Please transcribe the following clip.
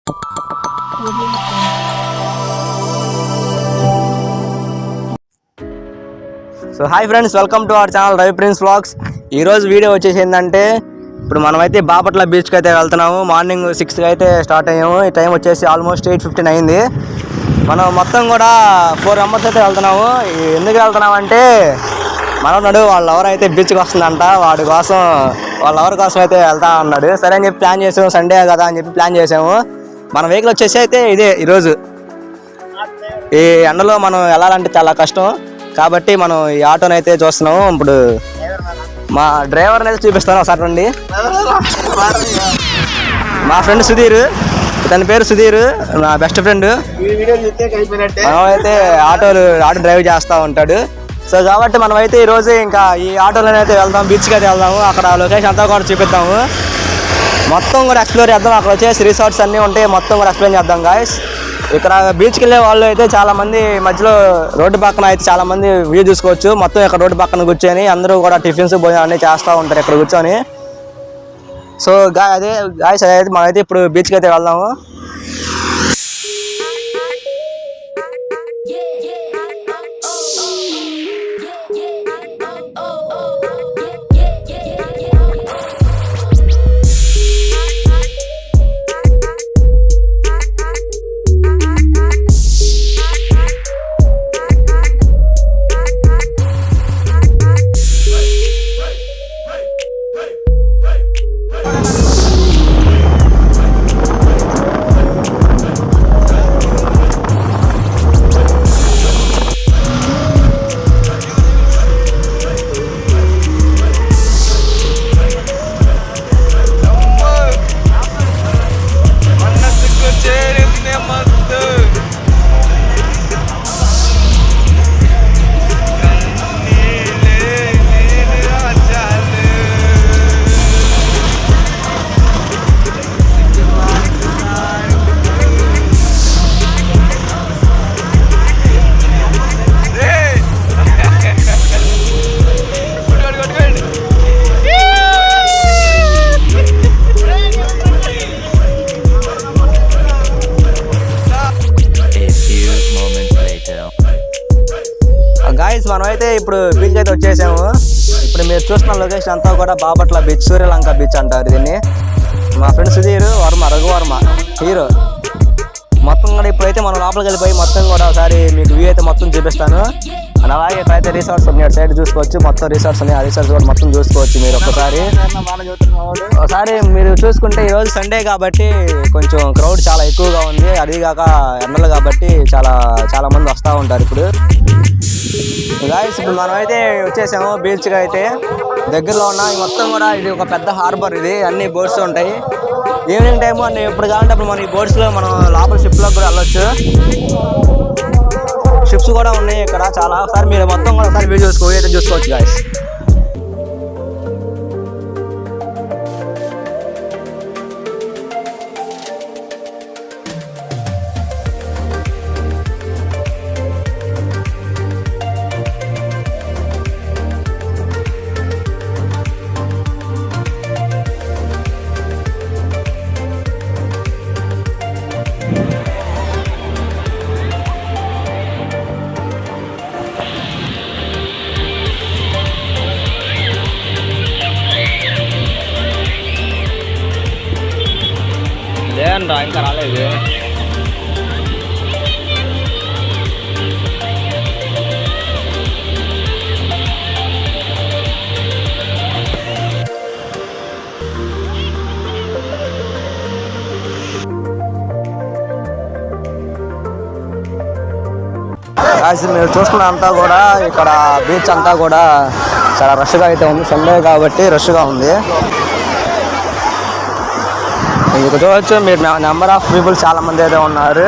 So hi friends, welcome to our channel Ravi prince vlogs. ఈరోజు video వచ్చేసి ఏంటంటే, ఇప్పుడు మనమైతే బాపట్ల బీచ్కి అయితే వెళ్తున్నాము. మార్నింగ్ 6కి అయితే స్టార్ట్ అయ్యాము. ఈ టైం వచ్చేసి ఆల్మోస్ట్ 8:15 అయింది. మనం మొత్తం కూడా 4 మెంబర్స్ అయితే వెళ్తున్నాము. ఎందుకు వెళ్తున్నామంటే, మనోడు వాళ్ళ ఎవరు అయితే బీచ్కి వస్తుందంట, వాళ్ళ ఎవరి కోసం అయితే వెళ్తా అన్నాడు. సరే అని చెప్పి ప్లాన్ చేసాము, సండే కదా అని చెప్పి ప్లాన్ చేసాము. మన వెహికల్ వచ్చేసి అయితే ఇదే. ఈరోజు ఈ ఎండలో మనం వెళ్ళాలంటే చాలా కష్టం కాబట్టి మనం ఈ ఆటోని అయితే చూస్తున్నాము. ఇప్పుడు మా డ్రైవర్ని అయితే చూపిస్తాను ఒకసారి రండి. మా ఫ్రెండ్ సుధీర్, తన పేరు సుధీర్, నా బెస్ట్ ఫ్రెండ్. మనమైతే ఆటో డ్రైవ్ చేస్తూ ఉంటాడు. సో కాబట్టి మనమైతే ఈరోజు ఇంకా ఈ ఆటోలోనే అయితే వెళ్దాం, బీచ్కి అయితే వెళ్దాము. అక్కడ లొకేషన్ అంతా కూడా చూపిద్దాము, మొత్తం కూడా ఎక్స్ప్లోర్ చేద్దాం. అక్కడ వచ్చేసి రిసార్ట్స్ అన్నీ ఉంటాయి, మొత్తం కూడా ఎక్స్ప్లెయిన్ చేద్దాం గాయస్. ఇక్కడ బీచ్కి వెళ్ళే వాళ్ళు అయితే చాలామంది మధ్యలో రోడ్డు పక్కన అయితే చాలామంది వ్యూ చూసుకోవచ్చు. మొత్తం ఇక్కడ రోడ్డు పక్కన కూర్చొని అందరూ కూడా టిఫిన్స్ భోజనం అన్నీ చేస్తూ ఉంటారు ఇక్కడ కూర్చొని. సో అదే గాయస్, అదైతే మనమైతే ఇప్పుడు బీచ్కి అయితే వెళ్దాము. గాయస్, మనమైతే ఇప్పుడు బీచ్కి అయితే వచ్చేసాము. ఇప్పుడు మీరు చూస్తున్న లొకేషన్ అంతా కూడా బాపట్ల బీచ్, సూర్యలంక బీచ్ అంటారు దీన్ని. మా ఫ్రెండ్ సుధీర్, రఘువర్మ హీరో. మొత్తం కూడా ఇప్పుడైతే మనం లోపలికి వెళ్ళిపోయి మొత్తం కూడా ఒకసారి మీకు వ్యూ అయితే మొత్తం చూపిస్తాను. అలాగే ఇక్కడైతే రిసార్ట్స్ ఉన్నాయి, సైడ్ చూసుకోవచ్చు. మొత్తం రిసార్ట్స్ ఉన్నాయి, ఆ రిసార్ట్స్ కూడా మొత్తం చూసుకోవచ్చు మీరు ఒకసారి మీరు చూసుకుంటే. ఈరోజు సండే కాబట్టి కొంచెం క్రౌడ్ చాలా ఎక్కువగా ఉంది. అదిగాక ఎండలు కాబట్టి చాలా మంది వస్తూ ఉంటారు. ఇప్పుడు గాయస్, ఇప్పుడు మనం అయితే వచ్చేసాము బీచ్కి. అయితే దగ్గరలో ఉన్న మొత్తం కూడా ఇది ఒక పెద్ద హార్బర్. ఇది అన్ని బోట్స్ ఉంటాయి. ఈవినింగ్ టైము అన్ని ఎప్పుడు కావాలంటే అప్పుడు మనం ఈ బోట్స్లో మనం లోపల షిప్లో కూడా వెళ్ళొచ్చు. షిప్స్ కూడా ఉన్నాయి ఇక్కడ చాలా. ఒకసారి మీరు మొత్తం కూడా ఒకసారి వ్యూ చూసుకోవచ్చు గాయస్. లేదండి, ఇంకా రాలేదు. మీరు చూస్తున్న అంతా కూడా ఇక్కడ బీచ్ అంతా కూడా చాలా రష్గా అయితే ఉంది. సండే కాబట్టి రష్గా ఉంది. ఇక్కడ చూడవచ్చు మీరు, నెంబర్ ఆఫ్ పీపుల్ చాలా మంది అయితే ఉన్నారు.